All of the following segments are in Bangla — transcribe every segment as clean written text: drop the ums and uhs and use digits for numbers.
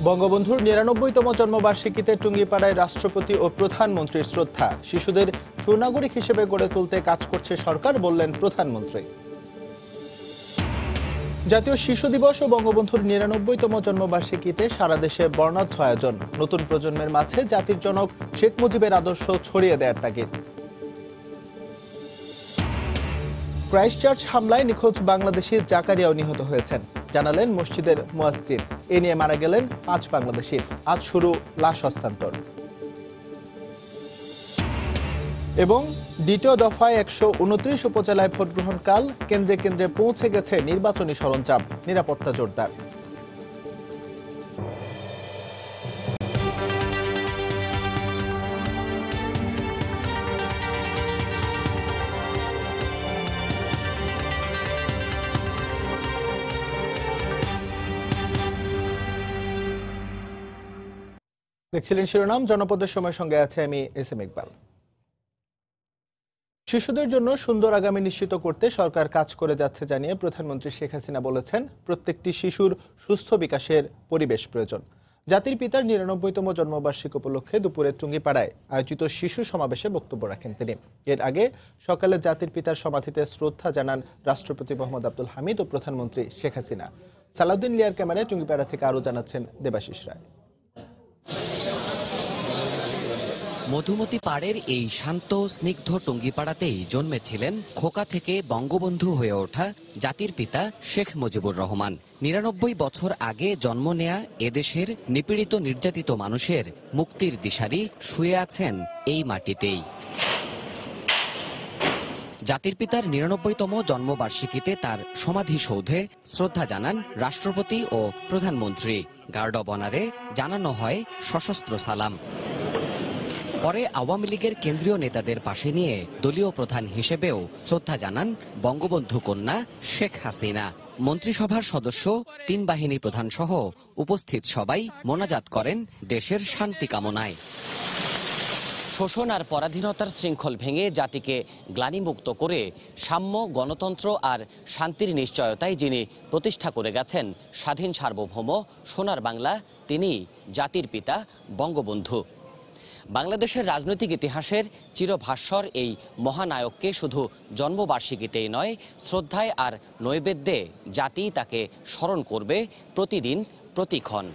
বঙ্গবন্ধুর ৯৯তম জন্মবার্ষিকীতে টুঙ্গিপাড়ায় রাষ্ট্রপতি ও প্রধানমন্ত্রীর শ্রদ্ধা। শিশুদের সুনাগরিক হিসেবে গড়ে তুলতে কাজ করছে সরকার, বললেন প্রধানমন্ত্রী। জাতীয় শিশু দিবস ও বঙ্গবন্ধুর ৯৯তম জন্মবার্ষিকীতে সারা দেশে বর্ণাঢ্য আয়োজন। নতুন প্রজন্মের মাঝে জাতির জনক শেখ মুজিবের আদর্শ ছড়িয়ে দেওয়ার তাগিদ। ক্রাইস্টচার্চ হামলায় নিখোঁজ বাংলাদেশি জাকারিয়াও নিহত হয়েছেন, জানালেন মসজিদের মুয়াজ্জিন। এ নিয়ে মারা গেলেন ৫ বাংলাদেশি। আজ শুরু লাশ হস্তান্তর। এবং দ্বিতীয় দফায় ১২৯ উপজেলায় ভোটগ্রহণ কাল। কেন্দ্রে কেন্দ্রে পৌঁছে গেছে নির্বাচনী সরঞ্জাম, নিরাপত্তা জোরদার। দেখছিলেন শিরোনাম, জনপদের সময়ের সঙ্গে আছে আমি এস এম ইকবাল। শিশুদের জন্য সুন্দর আগামী নিশ্চিত করতে সরকার কাজ করে যাচ্ছে জানিয়ে প্রধানমন্ত্রী শেখ হাসিনা বলেছেন, প্রত্যেকটি শিশুর সুস্থ বিকাশের পরিবেশ প্রয়োজন। জাতির পিতার ৯৯তম জন্মবার্ষিকী উপলক্ষে দুপুরে টুঙ্গিপাড়ায় আয়োজিত শিশু সমাবেশে বক্তব্য রাখেন তিনি। এর আগে সকালে জাতির পিতার সমাধিতে শ্রদ্ধা জানান রাষ্ট্রপতি মোহাম্মদ আব্দুল হামিদ ও প্রধানমন্ত্রী শেখ হাসিনা। সালাউদ্দিন লিয়ার ক্যামেরায় টুঙ্গিপাড়া থেকে আরও জানাচ্ছেন দেবাশিস রায়। মধুমতি পাড়ের এই শান্ত স্নিগ্ধ টুঙ্গিপাড়াতেই জন্মেছিলেন খোকা থেকে বঙ্গবন্ধু হয়ে ওঠা জাতির পিতা শেখ মুজিবুর রহমান। ৯৯ বছর আগে জন্ম নেয়া এদেশের নিপীড়িত নির্যাতিত মানুষের মুক্তির দিশারি শুয়ে আছেন এই মাটিতেই। জাতির পিতার ৯৯তম জন্মবার্ষিকীতে তার সমাধিসৌধে শ্রদ্ধা জানান রাষ্ট্রপতি ও প্রধানমন্ত্রী। গার্ড অব অনারে জানানো হয় সশস্ত্র সালাম। পরে আওয়ামী লীগের কেন্দ্রীয় নেতাদের পাশে নিয়ে দলীয় প্রধান হিসেবেও শ্রদ্ধা জানান বঙ্গবন্ধু কন্যা শেখ হাসিনা। মন্ত্রিসভার সদস্য, ৩ বাহিনী প্রধান সহ উপস্থিত সবাই মোনাজাত করেন দেশের শান্তি কামনায়। শোষণ আর পরাধীনতার শৃঙ্খল ভেঙে জাতিকে গ্লানিমুক্ত করে সাম্য, গণতন্ত্র আর শান্তির নিশ্চয়তায় যিনি প্রতিষ্ঠা করে গেছেন স্বাধীন সার্বভৌম সোনার বাংলা, তিনি জাতির পিতা বঙ্গবন্ধু। বাংলাদেশের রাজনৈতিক ইতিহাসের চিরভাস্বর এই মহানায়ককে শুধু জন্মবার্ষিকীতেই নয়, শ্রদ্ধায় আর নৈবেদ্যে জাতি তাকে স্মরণ করবে প্রতিদিন, প্রতিক্ষণ।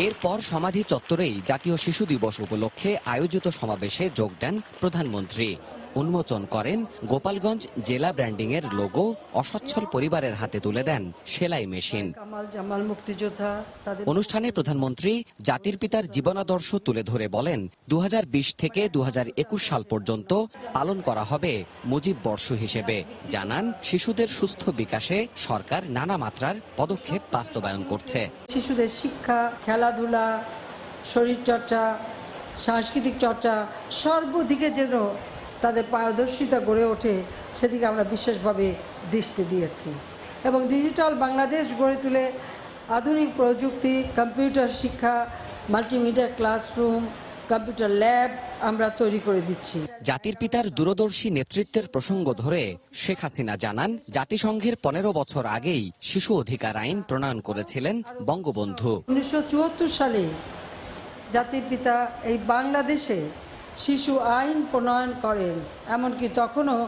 এরপর সমাধি চত্বরেই জাতীয় শিশু দিবস উপলক্ষে আয়োজিত সমাবেশে যোগ দেন প্রধানমন্ত্রী। উন্মোচন করেন গোপালগঞ্জ জেলা ব্র্যান্ডিং এর লোগো, অসচ্ছল পরিবারের হাতে তুলে দেন সেলাই মেশিন। অনুষ্ঠানে প্রধানমন্ত্রী জাতির পিতার জীবনাদর্শ তুলে ধরে বলেন, ২০২০ থেকে ২০২১ সাল পর্যন্ত পালন করা হবে মুজিব বর্ষ হিসেবে। জানান, শিশুদের সুস্থ বিকাশে সরকার নানা মাত্রার পদক্ষেপ বাস্তবায়ন করছে। শিশুদের শিক্ষা, খেলাধুলা, শরীরচর্চা, সাংস্কৃতিক চর্চা সর্বদিকে যেন তাদের পারদর্শিতা গড়ে ওঠে, সেদিকে আমরা বিশেষভাবে দৃষ্টি দিয়েছি। এবং ডিজিটাল বাংলাদেশ গড়ে তুলে আধুনিক প্রযুক্তি, কম্পিউটার শিক্ষা, মাল্টিমিডিয়া ক্লাসরুম, কম্পিউটার ল্যাব আমরা তৈরি করে দিচ্ছি। জাতির পিতার দূরদর্শী নেতৃত্বের প্রসঙ্গ ধরে শেখ হাসিনা জানান, জাতিসংঘের ১৫ বছর আগেই শিশু অধিকার আইন প্রণয়ন করেছিলেন বঙ্গবন্ধু। ১৯৭৪ সালে জাতির পিতা এই বাংলাদেশে শিশু আইন প্রণয়ন করেন, এমনকি তখনও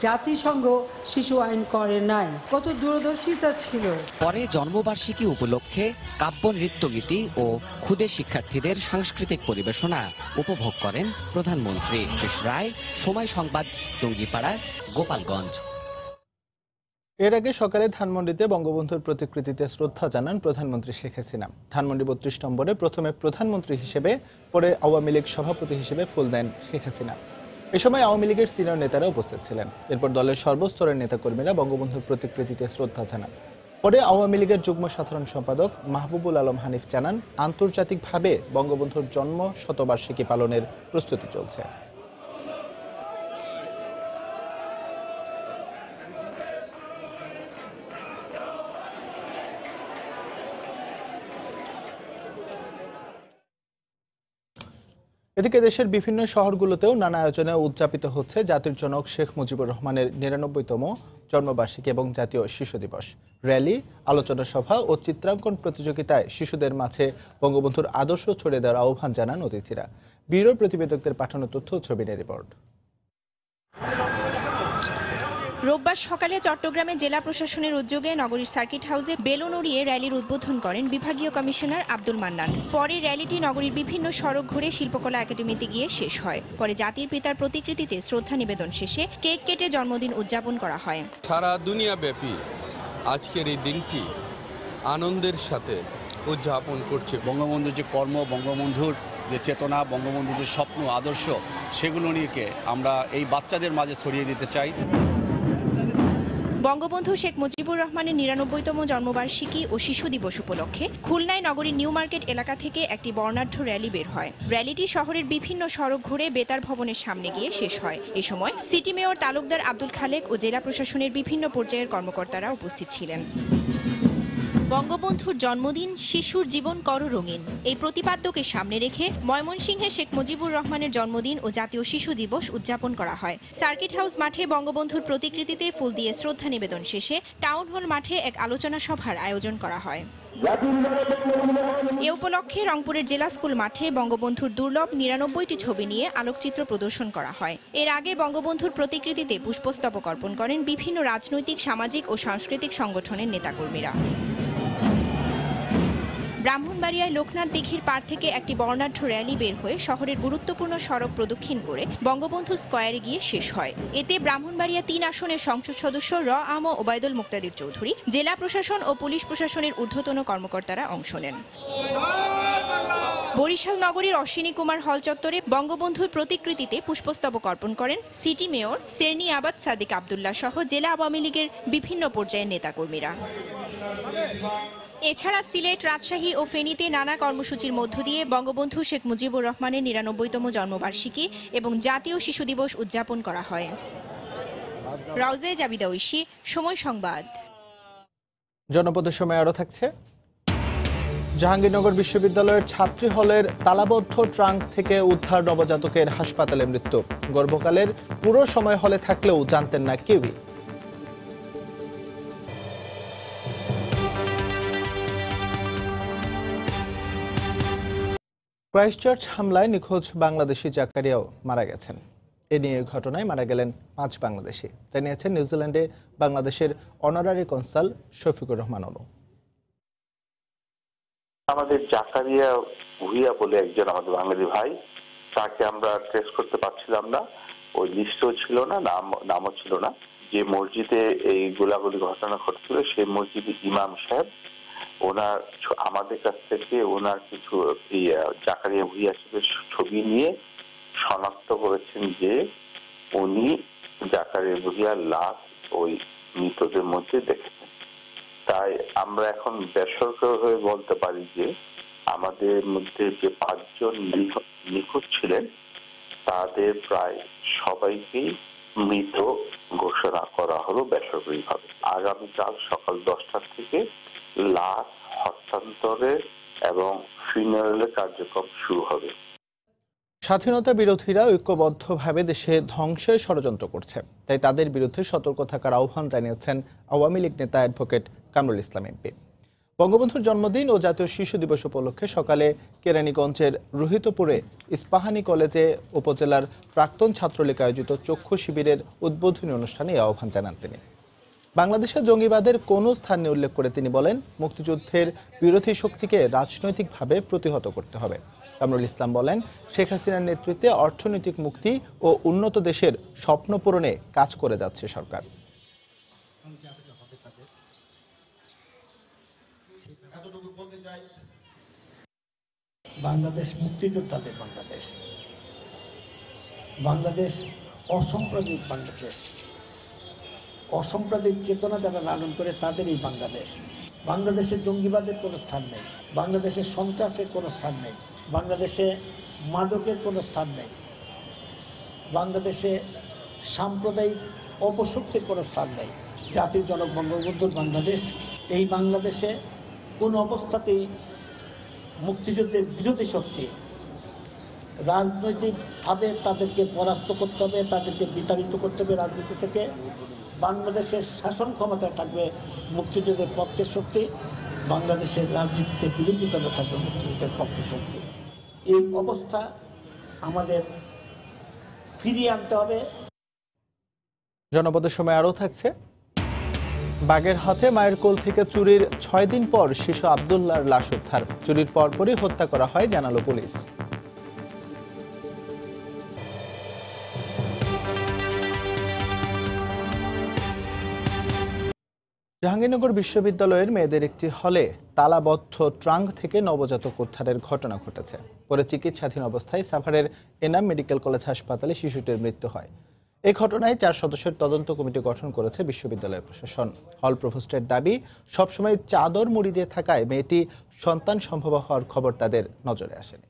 জাতিসংঘ শিশু আইন করে নাই। কত দূরদর্শিতা ছিল। পরে জন্মবার্ষিকী উপলক্ষে কাব্য, নৃত্যগীতি ও ক্ষুদে শিক্ষার্থীদের সাংস্কৃতিক পরিবেশনা উপভোগ করেন প্রধানমন্ত্রী। রায়, সময় সংবাদ, টুঙ্গিপাড়া, গোপালগঞ্জ। এর আগে সকালে ধানমন্ডিতে বঙ্গবন্ধুর প্রতিকৃতিতে শ্রদ্ধা জানান প্রধানমন্ত্রী শেখ হাসিনা। ধানমন্ডি ৩২ নম্বরে প্রথমে প্রধানমন্ত্রী হিসেবে, পরে আওয়ামী লীগ সভাপতি হিসেবে ফুল দেন শেখ হাসিনা। এ সময় আওয়ামী লীগের সিনিয়র নেতারা উপস্থিত ছিলেন। এরপর দলের সর্বস্তরের নেতাকর্মীরা বঙ্গবন্ধুর প্রতিকৃতিতে শ্রদ্ধা জানান। পরে আওয়ামী লীগের যুগ্ম সাধারণ সম্পাদক মাহবুবুল আলম হানিফ জানান, আন্তর্জাতিকভাবে বঙ্গবন্ধুর জন্ম শতবার্ষিকী পালনের প্রস্তুতি চলছে। এদিকে দেশের বিভিন্ন শহরগুলোতেও নানা আয়োজনে উদযাপিত হচ্ছে জাতির জনক শেখ মুজিবুর রহমানের ৯৯তম জন্মবার্ষিকী এবং জাতীয় শিশু দিবস। র্যালি, আলোচনা সভা ও চিত্রাঙ্কন প্রতিযোগিতায় শিশুদের মাঝে বঙ্গবন্ধুর আদর্শ ছড়িয়ে দেওয়ার আহ্বান জানান অতিথিরা। ব্যুরো প্রতিবেদকদের পাঠানো তথ্য ও ছবি নিয়ে রিপোর্ট। রোববার সকালে চট্টগ্রামে জেলা প্রশাসনের উদ্যোগে নগরীর সার্কিট হাউসে বেলুন উড়িয়ে র্যালির উদ্বোধন করেন বিভাগীয় কমিশনার আব্দুল মান্নান। পরে র্যালিটি নগরীর বিভিন্ন সড়ক ঘুরে শিল্পকলা একাডেমিতে গিয়ে শেষ হয়। পরে জাতির পিতার প্রতিকৃতিতে শ্রদ্ধা নিবেদন শেষে কেক কেটে জন্মদিন উদযাপন করা হয়। সারা দুনিয়াব্যাপী আজকের এই দিনটি আনন্দের সাথে উদযাপন করছে। বঙ্গবন্ধুর যে কর্ম, বঙ্গবন্ধুর যে চেতনা, বঙ্গবন্ধুর যে স্বপ্ন, আদর্শ, সেগুলো নিয়ে আমরা এই বাচ্চাদের মাঝে ছড়িয়ে দিতে চাই। বঙ্গবন্ধু শেখ মুজিবুর রহমানের ৯৯তম জন্মবার্ষিকী ও শিশু দিবস উপলক্ষে খুলনায় নগরীর নিউ মার্কেট এলাকা থেকে একটি বর্ণাঢ্য র্যালি বের হয়। র্যালিটি শহরের বিভিন্ন সড়ক ঘুরে বেতার ভবনের সামনে গিয়ে শেষ হয়। এ সময় সিটি মেয়র তালুকদার আব্দুল খালেক ও জেলা প্রশাসনের বিভিন্ন পর্যায়ের কর্মকর্তারা উপস্থিত ছিলেন। বঙ্গবন্ধুর জন্মদিন, শিশুর জীবন করো রঙিন, এই প্রতিপাদ্যকে সামনে রেখে ময়মনসিংহে শেখ মুজিবুর রহমানের জন্মদিন ও জাতীয় শিশু দিবস উদযাপন করা হয়। সার্কিট হাউস মাঠে বঙ্গবন্ধুর প্রতিকৃতিতে ফুল দিয়ে শ্রদ্ধা নিবেদন শেষে টাউন হল মাঠে এক আলোচনা সভার আয়োজন করা হয়। এ উপলক্ষে রংপুরের জেলা স্কুল মাঠে বঙ্গবন্ধুর দুর্লভ ৯৯টি ছবি নিয়ে আলোকচিত্র প্রদর্শন করা হয়। এর আগে বঙ্গবন্ধুর প্রতিকৃতিতে পুষ্পস্তবক অর্পণ করেন বিভিন্ন রাজনৈতিক, সামাজিক ও সাংস্কৃতিক সংগঠনের নেতাকর্মীরা। ব্রাহ্মণবাড়িয়ায় লোকনাথ দিঘির পাড় থেকে একটি বর্ণাঢ্য র্যালি বের হয়ে শহরের গুরুত্বপূর্ণ সড়ক প্রদক্ষিণ করে বঙ্গবন্ধু স্কয়ারে গিয়ে শেষ হয়। এতে ব্রাহ্মণবাড়িয়া ৩ আসনের সংসদ সদস্য আম ওবায়দুল মুক্তাদির চৌধুরী, জেলা প্রশাসন ও পুলিশ প্রশাসনের ঊর্ধ্বতন কর্মকর্তারা অংশ নেন। বরিশাল নগরীর অশ্বিনী কুমার হল চত্বরে বঙ্গবন্ধুর প্রতিকৃতিতে পুষ্পস্তবক অর্পণ করেন সিটি মেয়র সেরনি আবাদ সাদিক আব্দুল্লাহ সহ জেলা আওয়ামী লীগের বিভিন্ন পর্যায়ের নেতাকর্মীরা। এছাড়া সিলেট, রাজশাহী ও ফেনীতে নানা কর্মসূচির মধ্য দিয়ে বঙ্গবন্ধু শেখ মুজিবুর রহমানের ৯৯তম জন্মবার্ষিকী এবং জাতীয় শিশু দিবস উদযাপন করা হয়। রাউজে জাবিদা ঐশী, সময় সংবাদ। জনপদের সময় আরও থাকছে। জাহাঙ্গীরনগর বিশ্ববিদ্যালয়ের ছাত্রী হলের তালাবদ্ধ ট্রাঙ্ক থেকে উদ্ধার নবজাতকের হাসপাতালে মৃত্যু। গর্ভকালের পুরো সময় হলে থাকলেও জানতেন না কেউই। ক্রাইস্টচার্চ হামলায় নিখোঁজ বাংলাদেশি জাকারিয়াও মারা গেছেন। এ নিয়ে ঘটনায় মারা গেলেন 5 বাংলাদেশি, জানিয়েছেন নিউজিল্যান্ডে বাংলাদেশের অনারারি কনসাল শফিকুর রহমান অনু। আমাদের জাকারিয়া ভুইয়া বলে একজন আমাদের বাঙালি ভাই, তাকে আমরা ট্রেস করতে পারছিলাম না, ওই লিস্টও ছিল না, নামও ছিল না। যে মসজিদে এই গোলাগুলি ঘটনা ঘটছিল সেই মসজিদের ইমাম সাহেব ওনার আমাদের কাছ থেকে ওনার কিছু জাকারিয়া ভুইয়া সাহেবের ছবি নিয়ে শনাক্ত করেছেন যে উনি জাকারিয়া ভুইয়ার লাশ ওই মৃতদের মধ্যে দেখেছেন। তাই আমরা এখন বেসরকারি হয়ে বলতে পারি যে আমাদের মধ্যে যে 5 জন নিখোঁজ ছিলেন তাদের প্রায় সবাইকেই মৃত ঘোষণা করা হলো বেসরকারিভাবে। আগামীকাল সকাল 10টা থেকে লাশ হস্তান্তরের এবং ফিউনারেলের কার্যক্রম শুরু হবে। স্বাধীনতা বিরোধীরা ঐক্যবদ্ধভাবে দেশে ধ্বংসের ষড়যন্ত্র করছে, তাই তাদের বিরুদ্ধে সতর্ক থাকার আহ্বান জানিয়েছেন আওয়ামী লীগ নেতা অ্যাডভোকেট কামরুল ইসলাম এমপি। বঙ্গবন্ধুর জন্মদিন ও জাতীয় শিশু দিবস উপলক্ষে সকালে কেরানীগঞ্জের রোহিতপুরে ইস্পাহানি কলেজে উপজেলার প্রাক্তন ছাত্রলীগ আয়োজিত চক্ষু শিবিরের উদ্বোধনী অনুষ্ঠানে এই আহ্বান জানান তিনি। বাংলাদেশে জঙ্গিবাদের কোনো স্থান নিয়ে উল্লেখ করে তিনি বলেন, মুক্তিযুদ্ধের বিরোধী শক্তিকে রাজনৈতিকভাবে প্রতিহত করতে হবে। কামরুল ইসলাম বলেন, শেখ হাসিনার নেতৃত্বে অর্থনৈতিক মুক্তি ও উন্নত দেশের স্বপ্ন পূরণে কাজ করে যাচ্ছে সরকার। বাংলাদেশ মুক্তিযোদ্ধাদের বাংলাদেশ, বাংলাদেশ অসাম্প্রদায়িক বাংলাদেশ, অসাম্প্রদায়িক চেতনা যারা লালন করে তাদের এই বাংলাদেশ। বাংলাদেশে জঙ্গিবাদের কোনো স্থান নেই, বাংলাদেশে সন্ত্রাসের কোনো স্থান নেই, বাংলাদেশে মাদকের কোনো স্থান নেই, বাংলাদেশে সাম্প্রদায়িক অপশক্তির কোনো স্থান নেই। জাতির জনক বঙ্গবন্ধুর বাংলাদেশ, এই বাংলাদেশে কোনো অবস্থাতেই মুক্তিযুদ্ধের বিরোধী শক্তি রাজনৈতিকভাবে তাদেরকে পরাস্ত করতে হবে, তাদেরকে বিতাড়িত করতে হবে রাজনীতি থেকে। বাংলাদেশের শাসন ক্ষমতায় থাকবে মুক্তিযুদ্ধের পক্ষের শক্তি, বাংলাদেশের রাজনীতিতে বিরোধী দলে থাকবে মুক্তিযুদ্ধের পক্ষের শক্তি। এই অবস্থা আমাদের ফিরিয়ে আনতে হবে। জনপদের সময় আরও থাকছে। বাগেরহাটে মায়ের কোল থেকে চুরির 6 দিন পর শিশু আব্দুল্লাহর লাশ উদ্ধার। চুরির পরপরই হত্যা করা হয় জানালো পুলিশ। জাহাঙ্গীরনগর বিশ্ববিদ্যালয়ের মেয়েদের একটি হলে তালাবদ্ধ ট্রাঙ্ক থেকে নবজাতক উদ্ধারের ঘটনা ঘটেছে। পরে চিকিৎসাধীন অবস্থায় সাভারের এনাম মেডিকেল কলেজ হাসপাতালে শিশুটির মৃত্যু হয়। এই ঘটনায় 4 সদস্যের তদন্ত কমিটি গঠন করেছে বিশ্ববিদ্যালয় প্রশাসন। হল প্রভোস্টের দাবি, সবসময় চাদর মুড়ি দিয়ে থাকায় মেয়েটি সন্তান সম্ভব হওয়ার খবর তাদের নজরে আসেনি।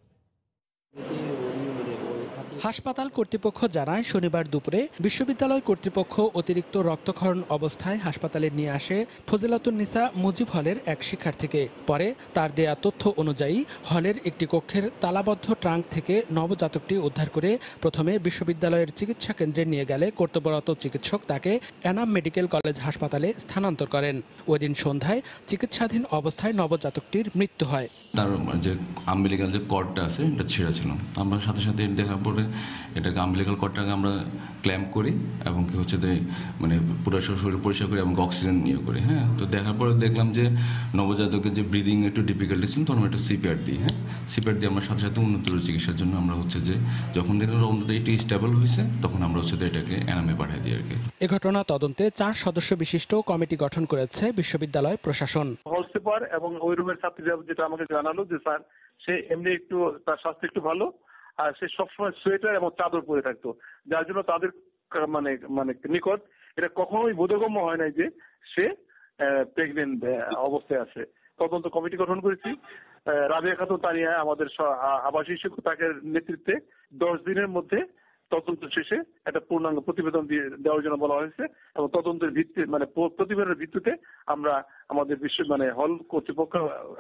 হাসপাতাল কর্তৃপক্ষ জানায়, শনিবার দুপুরে বিশ্ববিদ্যালয় কর্তৃপক্ষ অতিরিক্ত রক্তক্ষরণ অবস্থায় হাসপাতালে নিয়ে আসে ফজিলাতুন্নিসা মুজিব হলের এক শিক্ষার্থীকে। পরে তার দেয়া তথ্য অনুযায়ী হলের একটি কক্ষের তালাবদ্ধ ট্রাঙ্ক থেকে নবজাতকটি উদ্ধার করে প্রথমে বিশ্ববিদ্যালয়ের চিকিৎসা কেন্দ্রে নিয়ে গেলে কর্তব্যরত চিকিৎসক তাকে এনাম মেডিকেল কলেজ হাসপাতালে স্থানান্তর করেন। ওই দিন সন্ধ্যায় চিকিৎসাধীন অবস্থায় নবজাতকটির মৃত্যু হয়। তার যে আম্বিলিকাল যে কর্ডটা আছে এটা ছেঁড়া ছিল। আমরা সাথে সাথে দেখার পরে এটাকে আম্বিলিকাল কর্ডটাকে আমরা ক্ল্যাম্প করি এবং কি হচ্ছে মানে পুরো শরীর পরিষ্কার করি এবং অক্সিজেন নিয়ে করি। হ্যাঁ, তো দেখার পরে দেখলাম যে নবজাতকের যে ব্রিদিং একটু ডিফিকাল্টি ছিল, তখন একটু সিপিআর দিই। হ্যাঁ, সিপিআর দিয়ে আমরা সাথে সাথে উন্নতর চিকিৎসার জন্য আমরা হচ্ছে যে যখন দেখলাম অন্তত এটি স্টেবল হয়েছে, তখন আমরা হচ্ছে এটাকে এনামে পাঠিয়ে দিই আর কি। এ ঘটনা তদন্তে 4 সদস্য বিশিষ্ট কমিটি গঠন করেছে বিশ্ববিদ্যালয় প্রশাসন। হল সুপার এবং ওই রুমের ছাত্রীরা যেটা আমাকে জানালো যে স্যার সে এমনি একটু তার স্বাস্থ্য একটু ভালো, আর সে সবসময় সোয়েটার এবং চাদর পরে থাকতো, যার জন্য তাদের মানে মানে নিকট এটা কখনোই বোধগম্য হয় নাই যে সে প্রেগনেন্ট অবস্থায় আছে। তদন্ত কমিটি গঠন করেছি। রাবিয়া খাতুন তানিয়া আমাদের আবাসিক শিক্ষক, তাকে নেতৃত্বে 10 দিনের মধ্যে তদন্ত শেষে একটা পূর্ণাঙ্গ প্রতিবেদন দেওয়ার জন্য বলা হয়েছে এবং তদন্তের ভিত্তি মানে প্রতিবেদনের ভিত্তিতে আমরা আমাদের মানে হল কর্তৃপক্ষ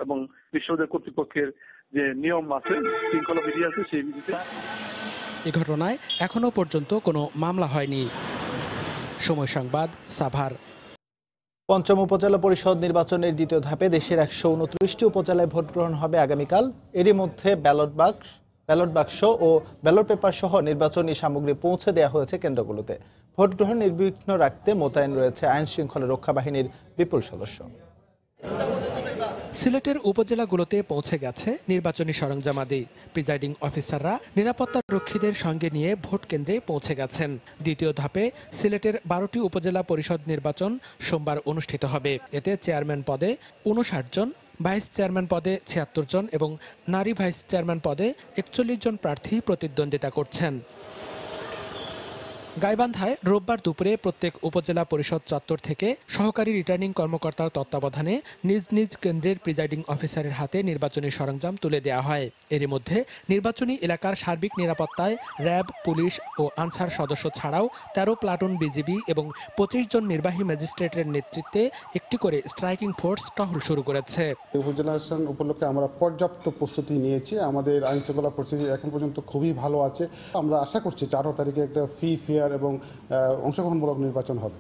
এবং বিশ্ববিদ্যালয় কর্তৃপক্ষের যে নিয়ম আছে, শৃঙ্খলা বিধি আছে, সেই বিধিতে। এই ঘটনায় এখনো পর্যন্ত কোনো মামলা হয়নি। সময় সংবাদ, সাভার। পঞ্চম উপজেলা পরিষদ নির্বাচনের দ্বিতীয় ধাপে দেশের 129টি উপজেলায় ভোট গ্রহণ হবে আগামীকাল। এরই মধ্যে ব্যালট বাক্স ও ব্যালট পেপার সহ নির্বাচনী সামগ্রী পৌঁছে দেওয়া হয়েছে কেন্দ্রগুলোতে। ভোট গ্রহণ নির্বিঘ্ন রাখতে মোতায়েন রয়েছে আইন শৃঙ্খলা রক্ষা বাহিনীর বিপুল সদস্য। সিলেটের উপজেলাগুলোতে পৌঁছে গেছে নির্বাচনী সরঞ্জামাদি। প্রিজাইডিং অফিসাররা নিরাপত্তা রক্ষীদের সঙ্গে নিয়ে ভোট কেন্দ্রে পৌঁছে গেছেন। দ্বিতীয় ধাপে সিলেটের 12টি উপজেলা পরিষদ নির্বাচন সোমবার অনুষ্ঠিত হবে। এতে চেয়ারম্যান পদে 59 জন, ভাইস চেয়ারম্যান পদে 76 জন এবং নারী ভাইস চেয়ারম্যান পদে 41 জন প্রার্থী প্রতিদ্বন্দ্বিতা করছেন। গাইবান্ধায় রোববার দুপুরে প্রত্যেক উপজেলা পরিষদ চত্বর থেকে সহকারী রিটার্নিং কর্মকর্তার তত্ত্বাবধানে নিজ নিজ কেন্দ্রের প্রিজাইডিং অফিসারের হাতে নির্বাচনী সরঞ্জাম তুলে দেওয়া হয়। এরই মধ্যে নির্বাচনী এলাকার সার্বিক নিরাপত্তায় র্যাব, পুলিশ ও আনসার সদস্য ছাড়াও 13 প্লাটুন বিজিবি এবং 25 জন নির্বাহী ম্যাজিস্ট্রেটের নেতৃত্বে একটি করে স্ট্রাইকিং ফোর্স টহল শুরু করেছে। উপজেলা উপলক্ষে আমরা পর্যাপ্ত প্রস্তুতি নিয়েছি। আমাদের আইন শৃঙ্খলা পরিস্থিতি এখন পর্যন্ত খুবই ভালো আছে। আমরা আশা করছি 18 তারিখে একটা ফেয়ার এবং অংশগ্রহণমূলক নির্বাচন হবে।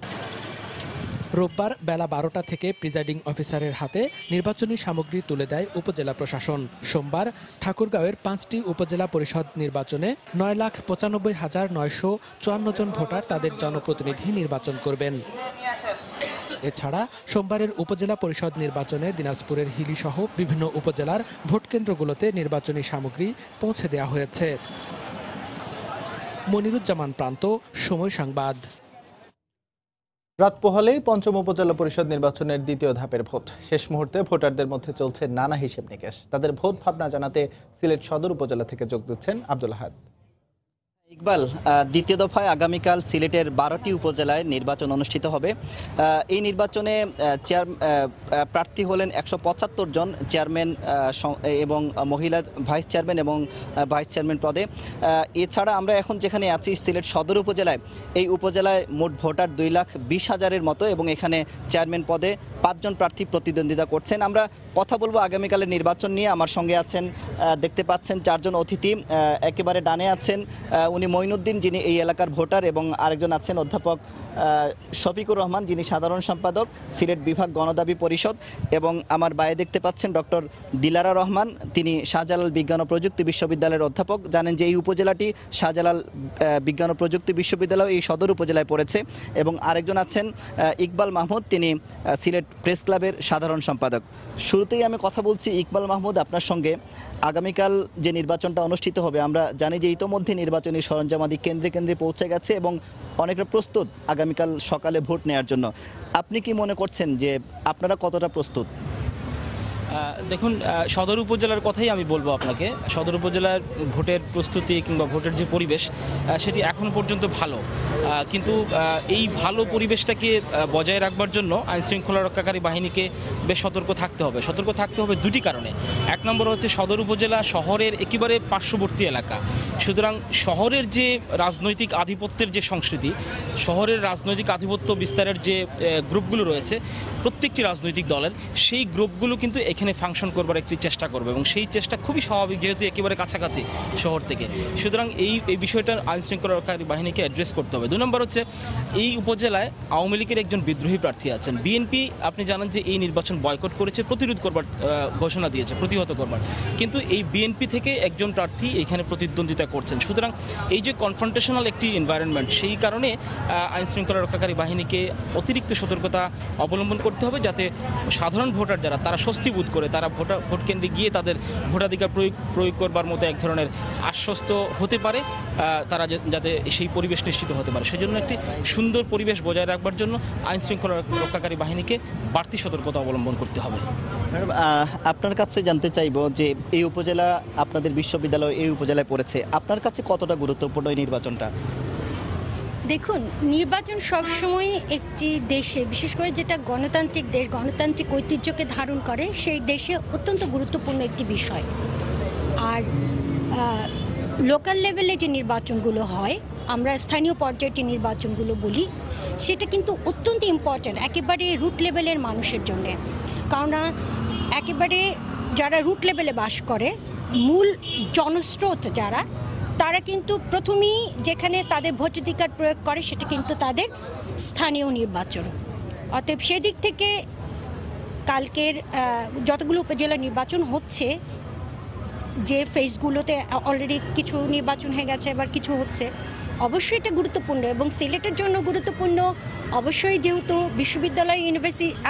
রোববার বেলা 12টা থেকে প্রিজাইডিং অফিসারের হাতে নির্বাচনী সামগ্রী তুলে দেয় উপজেলা প্রশাসন। সোমবার ঠাকুরগাঁওয়ের 5টি উপজেলা পরিষদ নির্বাচনে 9,95,954 জন ভোটার তাদের জনপ্রতিনিধি নির্বাচন করবেন। এছাড়া সোমবারের উপজেলা পরিষদ নির্বাচনে দিনাজপুরের হিলি সহ বিভিন্ন উপজেলার ভোট কেন্দ্রগুলোতে নির্বাচনী সামগ্রী পৌঁছে দেওয়া হয়েছে। মনিরুজ্জামান প্রান্ত, সময় সংবাদ। রাত পোহালেই পঞ্চম উপজেলা পরিষদ নির্বাচনের দ্বিতীয় ধাপের ভোট। শেষ মুহূর্তে ভোটারদের মধ্যে চলছে নানা হিসেব নিকেশ। তাদের ভোট ভাবনা জানাতে সিলেট সদর উপজেলা থেকে যোগ দিচ্ছেন আব্দুল আহাদ। এই ইকবাল, দ্বিতীয় দফায় আগামীকাল সিলেটের 12টি উপজেলায় নির্বাচন অনুষ্ঠিত হবে। এই নির্বাচনে প্রার্থী হলেন 175 জন চেয়ারম্যান এবং মহিলা ভাইস চেয়ারম্যান এবং ভাইস চেয়ারম্যান পদে। এছাড়া আমরা এখন যেখানে আছি সিলেট সদর উপজেলায়, এই উপজেলায় মোট ভোটার 2,20,000-এর মতো এবং এখানে চেয়ারম্যান পদে 5 জন প্রার্থী প্রতিদ্বন্দ্বিতা করছেন। আমরা কথা বলবো আগামীকালের নির্বাচন নিয়ে। আমার সঙ্গে আছেন, দেখতে পাচ্ছেন 4 জন অতিথি। একেবারে ডানে আছেন উনি মঈনুদ্দিন, যিনি এই এলাকার ভোটার, এবং আরেকজন আছেন অধ্যাপক শফিকুর রহমান, যিনি সাধারণ সম্পাদক সিলেট বিভাগ গণদাবি পরিষদ, এবং আমার বাইরে দেখতে পাচ্ছেন ডক্টর দিলারা রহমান, তিনি শাহজালাল বিজ্ঞান ও প্রযুক্তি বিশ্ববিদ্যালয়ের অধ্যাপক। জানেন যে এই উপজেলাটি শাহজালাল বিজ্ঞান ও প্রযুক্তি বিশ্ববিদ্যালয় এই সদর উপজেলায় পড়েছে। এবং আরেকজন আছেন ইকবাল মাহমুদ, তিনি সিলেট প্রেস ক্লাবের সাধারণ সম্পাদক। শুরুতেই আমি কথা বলছি ইকবাল মাহমুদ আপনার সঙ্গে। আগামীকাল যে নির্বাচনটা অনুষ্ঠিত হবে, আমরা জানি যে ইতোমধ্যে নির্বাচনী সরঞ্জামাদি কেন্দ্রে কেন্দ্রে পৌঁছে গেছে এবং অনেকটা প্রস্তুত আগামীকাল সকালে ভোট নেওয়ার জন্য। আপনি কি মনে করছেন যে আপনারা কতটা প্রস্তুত? দেখুন, সদর উপজেলার কথাই আমি বলবো আপনাকে। সদর উপজেলার ভোটের প্রস্তুতি কিংবা ভোটের যে পরিবেশ, সেটি এখনও পর্যন্ত ভালো, কিন্তু এই ভালো পরিবেশটাকে বজায় রাখবার জন্য আইনশৃঙ্খলা রক্ষাকারী বাহিনীকে বেশ সতর্ক থাকতে হবে। সতর্ক থাকতে হবে দুটি কারণে। এক নম্বর হচ্ছে সদর উপজেলা শহরের একেবারে পার্শ্ববর্তী এলাকা, সুতরাং শহরের যে রাজনৈতিক আধিপত্যের যে সংস্কৃতি, শহরের রাজনৈতিক আধিপত্য বিস্তারের যে গ্রুপগুলো রয়েছে প্রত্যেকটি রাজনৈতিক দলের, সেই গ্রুপগুলো কিন্তু এখানে ফাংশন করবার একটি চেষ্টা করবে এবং সেই চেষ্টা খুবই স্বাভাবিক, যেহেতু একেবারে কাছাকাছি শহর থেকে। সুতরাং এই বিষয়টা আইনশৃঙ্খলা রক্ষাকারী বাহিনীকে অ্যাড্রেস করতে হবে। 2 নম্বর হচ্ছে এই উপজেলায় আওয়ামী লীগের একজন বিদ্রোহী প্রার্থী আছেন। বিএনপি আপনি জানেন যে এই নির্বাচন বয়কট করেছে, প্রতিরোধ করবার ঘোষণা দিয়েছে, প্রতিহত করবার, কিন্তু এই বিএনপি থেকে একজন প্রার্থী এখানে প্রতিদ্বন্দ্বিতা করছেন। সুতরাং এই যে কনফ্রন্টেশনাল একটি এনভায়রনমেন্ট, সেই কারণে আইনশৃঙ্খলা রক্ষাকারী বাহিনীকে অতিরিক্ত সতর্কতা অবলম্বন করতে হবে, যাতে সাধারণ ভোটার যারা তারা স্বস্তি বোধ করে, তারা ভোট কেন্দ্রে গিয়ে তাদের ভোটাধিকার প্রয়োগ করবার মতো এক ধরনের আশ্বস্ত হতে পারে, তারা যাতে সেই পরিবেশ নিশ্চিত হতে পারে। সেজন্য একটি সুন্দর পরিবেশ বজায় রাখবার জন্য আইনশৃঙ্খলা রক্ষাকারী বাহিনীকে বাড়তি সতর্কতা অবলম্বন করতে হবে। আপনার কাছে জানতে চাইব যে এই উপজেলা আপনাদের বিশ্ববিদ্যালয় এই উপজেলায় পড়েছে, আপনার কাছে কতটা গুরুত্বপূর্ণ এই নির্বাচনটা? দেখুন, নির্বাচন সবসময় একটি দেশে, বিশেষ করে যেটা গণতান্ত্রিক দেশ, গণতান্ত্রিক ঐতিহ্যকে ধারণ করে, সেই দেশে অত্যন্ত গুরুত্বপূর্ণ একটি বিষয়। আর লোকাল লেভেলে যে নির্বাচনগুলো হয়, আমরা স্থানীয় পর্যায়ে যে নির্বাচনগুলো বলি, সেটা কিন্তু অত্যন্ত ইম্পর্ট্যান্ট একেবারে রুট লেভেলের মানুষের জন্যে। কারণ একেবারে যারা রুট লেভেলে বাস করে, মূল জনস্রোত যারা, তারা কিন্তু প্রথমেই যেখানে তাদের ভোটাধিকার প্রয়োগ করে সেটা কিন্তু তাদের স্থানীয় নির্বাচন। অতএব সেদিক থেকে কালকের যতগুলো উপজেলা নির্বাচন হচ্ছে, যে ফেজগুলোতে অলরেডি কিছু নির্বাচন হয়ে গেছে, এবার কিছু হচ্ছে, অবশ্যই এটা গুরুত্বপূর্ণ এবং সিলেটের জন্য গুরুত্বপূর্ণ। অবশ্যই যেহেতু বিশ্ববিদ্যালয়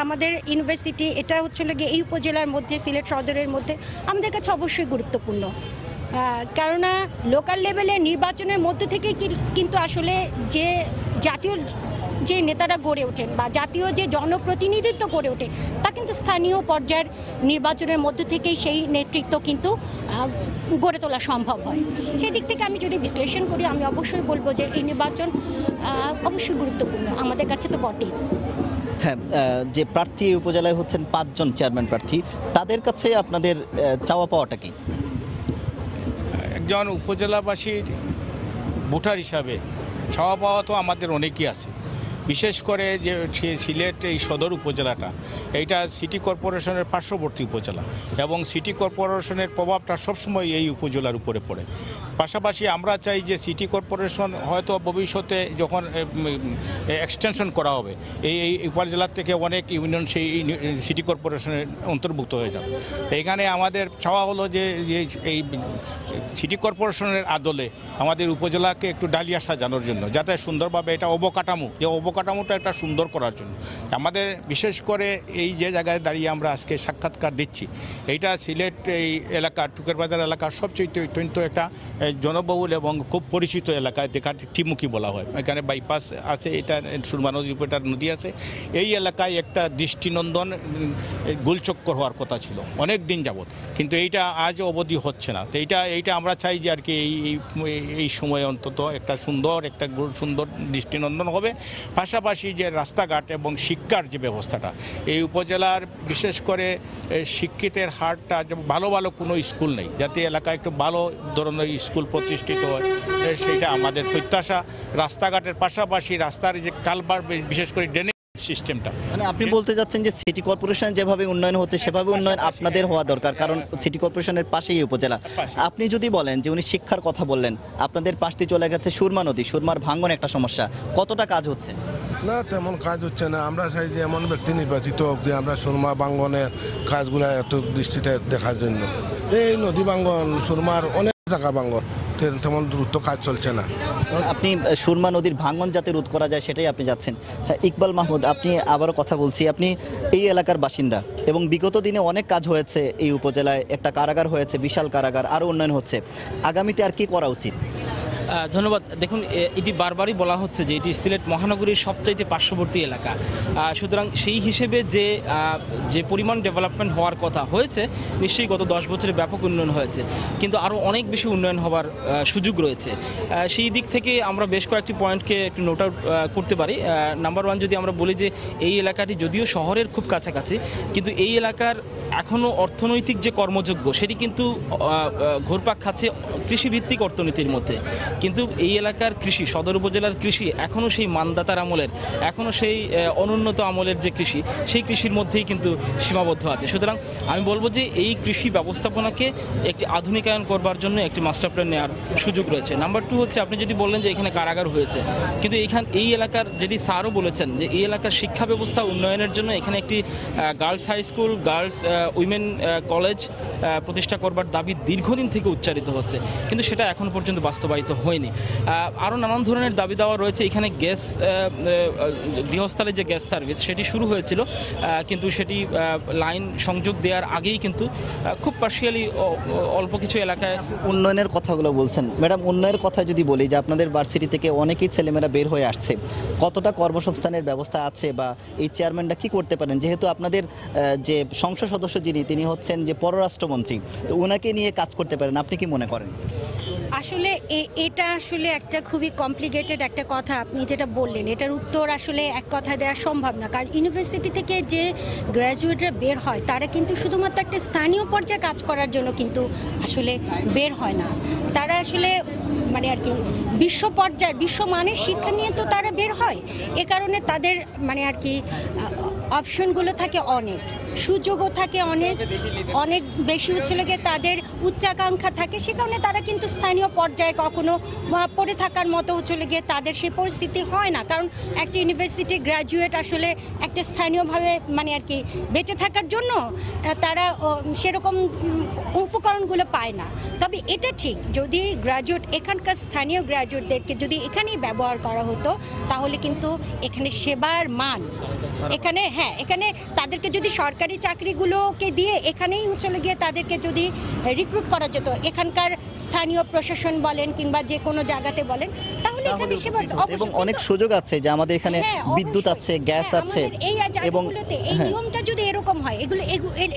আমাদের ইউনিভার্সিটি, এটা হচ্ছে গিয়ে এই উপজেলার মধ্যে, সিলেট সদরের মধ্যে, আমাদের কাছে অবশ্যই গুরুত্বপূর্ণ। কেননা লোকাল লেভেলে নির্বাচনের মধ্য থেকে কিন্তু আসলে যে জাতীয় যে নেতারা গড়ে ওঠেন বা জাতীয় যে জনপ্রতিনিধিত্ব গড়ে ওঠে, তা কিন্তু স্থানীয় পর্যায়ের নির্বাচনের মধ্য থেকেই সেই নেতৃত্ব কিন্তু গড়ে তোলা সম্ভব হয়। সেদিক থেকে আমি যদি বিশ্লেষণ করি, আমি অবশ্যই বলবো যে এই নির্বাচন অবশ্যই গুরুত্বপূর্ণ, আমাদের কাছে তো বটেই। হ্যাঁ, যে প্রার্থী উপজেলায় হচ্ছেন 5 জন চেয়ারম্যান প্রার্থী, তাদের কাছে আপনাদের চাওয়া পাওয়াটা কি? একজন উপজেলাবাসীর ভোটার হিসাবে চাওয়া পাওয়া তো আমাদের অনেকই আছে। বিশেষ করে যে সিলেট এই সদর উপজেলাটা, এইটা সিটি কর্পোরেশনের পার্শ্ববর্তী উপজেলা এবং সিটি কর্পোরেশনের প্রভাবটা সবসময় এই উপজেলার উপরে পড়ে। পাশাপাশি আমরা চাই যে সিটি কর্পোরেশন হয়তো ভবিষ্যতে যখন এক্সটেনশন করা হবে, এই উপজেলা থেকে অনেক ইউনিয়ন সেই সিটি কর্পোরেশনের অন্তর্ভুক্ত হয়ে যাবে। এখানে আমাদের চাওয়া হলো যে এই সিটি কর্পোরেশনের আদলে আমাদের উপজেলাকে একটু ডালিয়া সাজানোর জন্য, যাতে সুন্দরভাবে এটা অবকাঠামো অবকাঠামোটা একটা সুন্দর করার জন্য। আমাদের বিশেষ করে এই যে জায়গায় দাঁড়িয়ে আমরা আজকে সাক্ষাৎকার দিচ্ছি, এইটা সিলেট এই এলাকা টুকের বাজার এলাকার সবচেয়ে অত্যন্ত একটা জনবহুল এবং খুব পরিচিত এলাকায় দেখা ত্রিমুখী বলা হয়। এখানে বাইপাস আছে, এটা সুরমা নদীর উপর একটা নদী আছে। এই এলাকায় একটা দৃষ্টিনন্দন গোলচক্কর হওয়ার কথা ছিল অনেক দিন যাবত, কিন্তু এইটা আজ অবধি হচ্ছে না। তো এইটা আমরা চাই যে আর কি এই সময়ে অন্তত একটা সুন্দর দৃষ্টিনন্দন হবে। পাশাপাশি যে রাস্তাঘাট এবং শিক্ষার যে ব্যবস্থাটা, এই উপজেলার বিশেষ করে শিক্ষিতের হারটা ভালো কোনো স্কুল নেই, যাতে এলাকায় একটু ভালো ধরনের স্কুল প্রতিষ্ঠিত হয়, সেইটা আমাদের প্রত্যাশা। রাস্তাঘাটের পাশাপাশি রাস্তার যে কালভার্ট, বিশেষ করে ড্রেনেজ সিস্টেমটা, মানে আপনি বলতে যাচ্ছেন যে সিটি কর্পোরেশন যেভাবে উন্নয়ন হচ্ছে সেভাবে উন্নয়ন আপনাদের হওয়া দরকার, কারণ সিটি কর্পোরেশনের পাশেই উপজেলা। আপনি যদি বলেন যে উনি শিক্ষার কথা বললেন, আপনাদের পাশ দিয়ে চলে গেছে সুরমা নদী, সুরমার ভাঙ্গন একটা সমস্যা, কতটা কাজ হচ্ছে? না, তেমন কাজ হচ্ছে না। আমরা চাই যে এমন ব্যক্তি নির্বাচিত হোক যে আমরা সুরমা ভাঙ্গনের কাজগুলো একটু দৃষ্টিতে দেখার জন্য। এই নদী ভাঙ্গন, সুরমার অনেক জায়গা ভাঙ্গন, তেমন দ্রুত কাজ চলছে না। আপনি সুরমা নদীর ভাঙ্গন যাতে রোধ করা যায় সেটাই আপনি যাচ্ছেন। ইকবাল মাহমুদ, আপনি আবারও কথা বলছি, আপনি এই এলাকার বাসিন্দা এবং বিগত দিনে অনেক কাজ হয়েছে এই উপজেলায়, একটা কারাগার হয়েছে, বিশাল কারাগার, আরও উন্নয়ন হচ্ছে, আগামীতে আর কি করা উচিত? ধন্যবাদ। দেখুন, এটি বারবারই বলা হচ্ছে যে এটি সিলেট মহানগরীর সবচাইতে পার্শ্ববর্তী এলাকা, সুতরাং সেই হিসেবে যে পরিমাণ ডেভেলপমেন্ট হওয়ার কথা হয়েছে, নিশ্চয়ই গত 10 বছরে ব্যাপক উন্নয়ন হয়েছে, কিন্তু আরও অনেক বেশি উন্নয়ন হওয়ার সুযোগ রয়েছে। সেই দিক থেকে আমরা বেশ কয়েকটি পয়েন্টকে একটু নোট আউট করতে পারি। নাম্বার 1, যদি আমরা বলি যে এই এলাকাটি যদিও শহরের খুব কাছাকাছি, কিন্তু এই এলাকার এখনও অর্থনৈতিক যে কর্মযোগ্য সেটি কিন্তু ঘুরপাক খাচ্ছে কৃষিভিত্তিক অর্থনীতির মধ্যে। কিন্তু এই এলাকার কৃষি, সদর উপজেলার কৃষি এখনও সেই মানদাতার আমলের, এখনও সেই অনুন্নত আমলের যে কৃষি, সেই কৃষির মধ্যেই কিন্তু সীমাবদ্ধ আছে। সুতরাং আমি বলবো যে এই কৃষি ব্যবস্থাপনাকে একটি আধুনিকায়ন করবার জন্য একটি মাস্টার প্ল্যান নেওয়ার সুযোগ রয়েছে। নাম্বার 2 হচ্ছে, আপনি যদি বললেন যে এখানে কারাগার হয়েছে, কিন্তু এই এলাকার যেটি স্যারও বলেছেন যে এই এলাকার শিক্ষা ব্যবস্থা উন্নয়নের জন্য এখানে একটি girls high school, girls women college প্রতিষ্ঠা করবার দাবি দীর্ঘদিন থেকে উচ্চারিত হচ্ছে, কিন্তু সেটা এখনও পর্যন্ত বাস্তবায়িত হয়নি। আরও নানান ধরনের দাবি দেওয়া রয়েছে। এখানে গ্যাস, গৃহস্থলে যে গ্যাস সার্ভিস সেটি শুরু হয়েছিল, কিন্তু সেটি লাইন সংযোগ দেওয়ার আগেই কিন্তু খুব পার্শিয়ালি অল্প কিছু এলাকায় উন্নয়নের কথাগুলো বলছেন। ম্যাডাম, উন্নয়নের কথা যদি বলি যে আপনাদের ভার্সিটি থেকে অনেকেই ছেলেমেয়েরা বের হয়ে আসছে, কতটা কর্মসংস্থানের ব্যবস্থা আছে বা এই চেয়ারম্যানরা কি করতে পারেন? যেহেতু আপনাদের যে সংসদ সদস্য তিনি হচ্ছেন যে পররাষ্ট্রমন্ত্রী, তো ওনাকে নিয়ে কাজ করতে পারেন, আপনি কি মনে করেন? আসলে এটা আসলে একটা খুবই কমপ্লিকেটেড একটা কথা আপনি যেটা বললেন, এটার উত্তর আসলে এক কথা দেওয়া সম্ভব না। কারণ ইউনিভার্সিটি থেকে যে গ্র্যাজুয়েটরা বের হয় তারা কিন্তু শুধুমাত্র একটা স্থানীয় পর্যায়ে কাজ করার জন্য কিন্তু আসলে বের হয় না, তারা আসলে মানে আর কি বিশ্ব পর্যায়ে, বিশ্বমানের শিক্ষা নিয়ে তো তারা বের হয়। এ কারণে তাদের মানে আর কি অপশনগুলো থাকে অনেক, সুযোগও থাকে অনেক বেশি, হচ্ছে গিয়ে তাদের উচ্চাকাঙ্ক্ষা থাকে, সে কারণে তারা কিন্তু স্থানীয় পর্যায়ে কখনো পড়ে থাকার মতো হচ্ছে গিয়ে তাদের সেই পরিস্থিতি হয় না। কারণ একটা ইউনিভার্সিটি গ্র্যাজুয়েট আসলে একটা স্থানীয়ভাবে মানে আর কি বেঁচে থাকার জন্য তারা সেরকম উপকরণগুলো পায় না। তবে এটা ঠিক, যদি গ্র্যাজুয়েট এখানকার স্থানীয় গ্র্যাজুয়েটদেরকে যদি এখানেই ব্যবহার করা হতো, তাহলে কিন্তু এখানে সেবার মান এখানে তাদেরকে যদি সরকারি চাকরিগুলোকে দিয়ে এখানেই চলে গিয়ে তাদেরকে যদি রিক্রুট করা যেত, এখানকার স্থানীয় প্রশাসন বলেন কিংবা যে কোনো জায়গাতে বলেন, তাহলে এখানে সেবা এবং অনেক সুযোগ আছে যে আমাদের এখানে বিদ্যুৎ আছে, গ্যাস আছে, এবং এই নিয়মটা যদি এরকম হয়,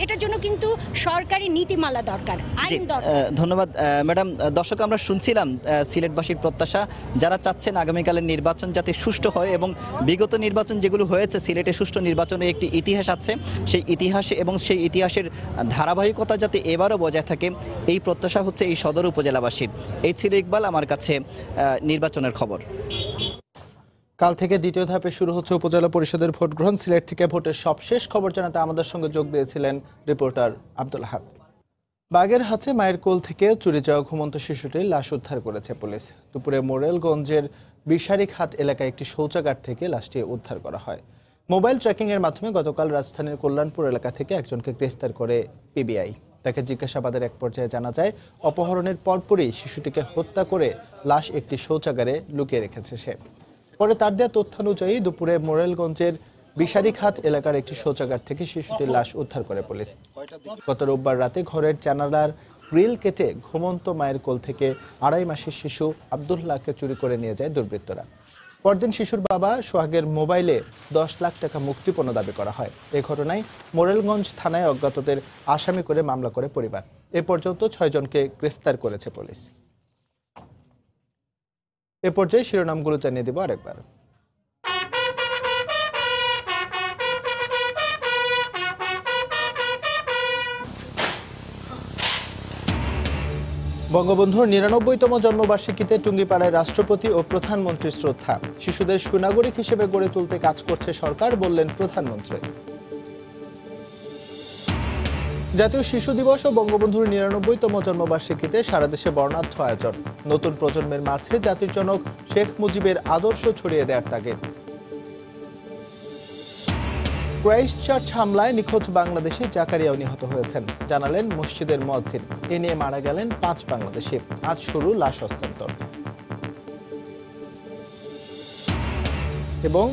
এটার জন্য কিন্তু সরকারি নীতিমালা দরকার, আইন দরকার। ধন্যবাদ ম্যাডাম। দর্শক, আমরা শুনছিলাম সিলেটবাসীর প্রত্যাশা, যারা চাচ্ছেন আগামীকালের নির্বাচন যাতে সুষ্ঠু হয়, এবং বিগত নির্বাচন যেগুলো হয়েছে সিলেটে সুষ্ঠু নির্বাচনের একটি ইতিহাস আছে, সেই ইতিহাসে এবং সেই ইতিহাসের ধারাবাহিকতা যাতে এবারও বজায় থাকে, এই প্রত্যাশা হচ্ছে এই সদর উপজেলাবাসীর। এই ছিল ইকবাল আমার কাছে নির্বাচনের খবর। কাল থেকে দ্বিতীয় ধাপে শুরু হচ্ছে উপজেলা পরিষদের ভোট গ্রহণ। সিলেট থেকে ভোটের সবশেষ খবর জানাতে আমাদের সঙ্গে যোগ দিয়েছিলেন রিপোর্টার আব্দুল হাক। বাগেরহাটে মায়ের কোল থেকে চুরি যাওয়া ঘুমন্ত শিশুটির লাশ উদ্ধার করেছে পুলিশ। দুপুরে মোরেলগঞ্জের বিশারিঘাট এলাকায় একটি শৌচাগার থেকে লাশটি উদ্ধার করা হয়। মোবাইল ট্র্যাকিংয়ের মাধ্যমে গতকাল রাজধানীর কল্যাণপুর এলাকা থেকে একজনকে গ্রেফতার করে পিবিআই। তাকে জিজ্ঞাসাবাদের এক পর্যায়ে জানা যায়, অপহরণের পরপরই শিশুটিকে হত্যা করে লাশ একটি শৌচাগারে লুকিয়ে রেখেছে সে। পরে তার দেওয়া তথ্যানুযায়ী দুপুরে মোরেলগঞ্জের বিশারিঘাট এলাকার একটি শৌচাগার থেকে শিশুটির লাশ উদ্ধার করে পুলিশ। গত রোববার রাতে ঘরের জানালার গ্রিল কেটে ঘুমন্ত মায়ের কোল থেকে 2.5 মাসের শিশু আব্দুল্লাহকে চুরি করে নিয়ে যায় দুর্বৃত্তরা। পরদিন শিশুর বাবা সোহাগের মোবাইলে 10 লাখ টাকা মুক্তিপণ দাবি করা হয়। এই ঘটনায় মোরেলগঞ্জ থানায় অজ্ঞাতদের আসামি করে মামলা করে পরিবার। এ পর্যন্ত 6 জনকে গ্রেফতার করেছে পুলিশ। এ পর্যায়ে শিরোনামগুলো জানিয়ে দেব আরেকবার। বঙ্গবন্ধুর 99তম জন্মবার্ষিকীতে টুঙ্গিপাড়ায় রাষ্ট্রপতি ও প্রধানমন্ত্রীর শ্রদ্ধা। শিশুদের সুনাগরিক হিসেবে গড়ে তুলতে কাজ করছে সরকার, বললেন প্রধানমন্ত্রী। জাতীয় শিশু দিবস ও বঙ্গবন্ধুর 99তম জন্মবার্ষিকীতে সারা দেশে বর্ণাঢ্য আয়োজন। নতুন প্রজন্মের মাঝে জাতির জনক শেখ মুজিবের আদর্শ ছড়িয়ে দেওয়ার তাগিদ। ক্রাইস্টচার্চ হামলায় নিখোঁজ বাংলাদেশি জাকারিয়াও নিহত হয়েছেন, জানালেন মসজিদের মুয়াজ্জিন। এ নিয়ে মারা গেলেন 5 বাংলাদেশি। আজ শুরু লাশ হস্তান্তর। এবং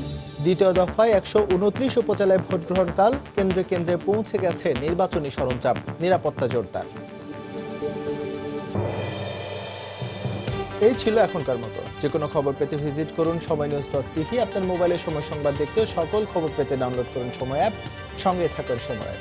দ্বিতীয় দফায় 129 উপজেলায় ভোট গ্রহণকাল। কেন্দ্রে কেন্দ্রে পৌঁছে গেছে নির্বাচনী সরঞ্জাম, নিরাপত্তা জোরদার। এই ছিল এখনকার মতো। যে কোনো খবর পেতে ভিজিট করুন সময়নিউজ.tv। আপনার মোবাইলে সময় সংবাদ দেখতে সকল খবর পেতে ডাউনলোড করুন সময় অ্যাপ। সঙ্গে থাকুন সময়।